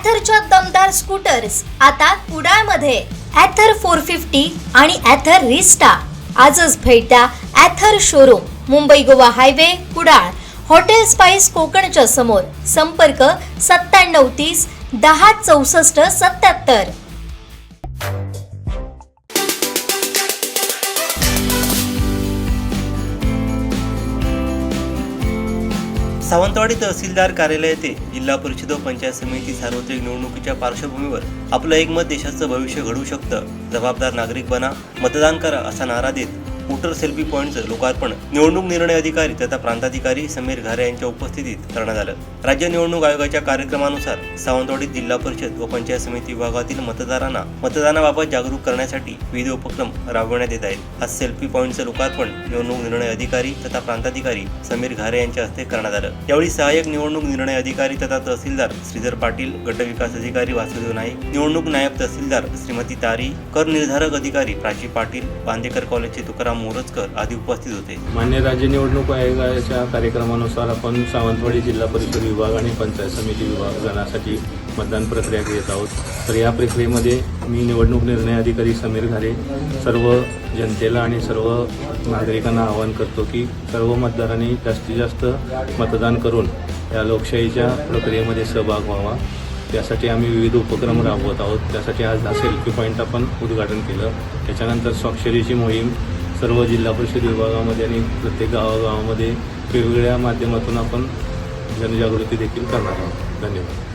ॲथरच्या दमदार स्कूटर्स आता कुडाळमध्ये. ॲथर 450 आणि ॲथर रिस्टा. आजच भेट द्या Ather showroom, Mumbai Goa highway, Kudal, hotel spice कोकणच्या समोर. संपर्क 9730 10 64 77. सावंतवाडी तहसीलदार कार्यालय येथे जिल्हा परिषद व पंचायत समिती सार्वत्रिक निवडणुकीच्या पार्श्वभूमीवर आपलं एक मत देशाचं भविष्य घडवू शकतं, जबाबदार नागरिक बना, मतदान करा असा नारा देत वोटर सेल्फी पॉईंटचं लोकार्पण निवडणूक निर्णय अधिकारी तथा प्रांताधिकारी समीर घारे यांच्या उपस्थितीत करण्यात आलं. राज्य निवडणूक आयोगाच्या कार्यक्रमानुसार सावंतवाडी जिल्हा परिषद व पंचायत समिती विभागातील मतदारांना मतदानाबाबत जागरूक करण्यासाठी विविध उपक्रम राबवण्यात येत आहेत. आज सेल्फी पॉईंटचं लोकार्पण निवडणूक निर्णय अधिकारी तथा प्रांताधिकारी समीर घारे यांच्या हस्ते करण्यात आलं. यावेळी सहाय्यक निवडणूक निर्णय अधिकारी तथा तहसीलदार श्रीधर पाटील, गट विकास अधिकारी वासुदेव नाईक, निवडणूक नायब तहसीलदार श्रीमती तारी, कर निर्धारक अधिकारी प्राची पाटील, बांदेकर कॉलेजचे तुकाराम मोरजकर आदी उपस्थित होते. मान्य राज्य निवडणूक आयोगाच्या कार्यक्रमानुसार आपण सावंतवाडी जिल्हा परिषद विभाग आणि पंचायत समिती विभाग जाण्यासाठी मतदान प्रक्रिया घेत आहोत. तर या प्रक्रियेमध्ये मी निवडणूक निर्णय अधिकारी समीर घारे सर्व जनतेला आणि सर्व नागरिकांना आवाहन करतो की सर्व मतदारांनी जास्तीत जास्त मतदान करून या लोकशाहीच्या प्रक्रियेमध्ये सहभाग व्हावा. त्यासाठी आम्ही विविध उपक्रम राबवत आहोत. त्यासाठी आज सेल्फी पॉईंट आपण उद्घाटन केलं. त्याच्यानंतर स्वाक्षरीची मोहीम सर्व जिल्हा परिषद विभागामध्ये आणि प्रत्येक गावागावामध्ये वेगवेगळ्या माध्यमातून आपण जनजागृती देखील करणार आहोत. धन्यवाद.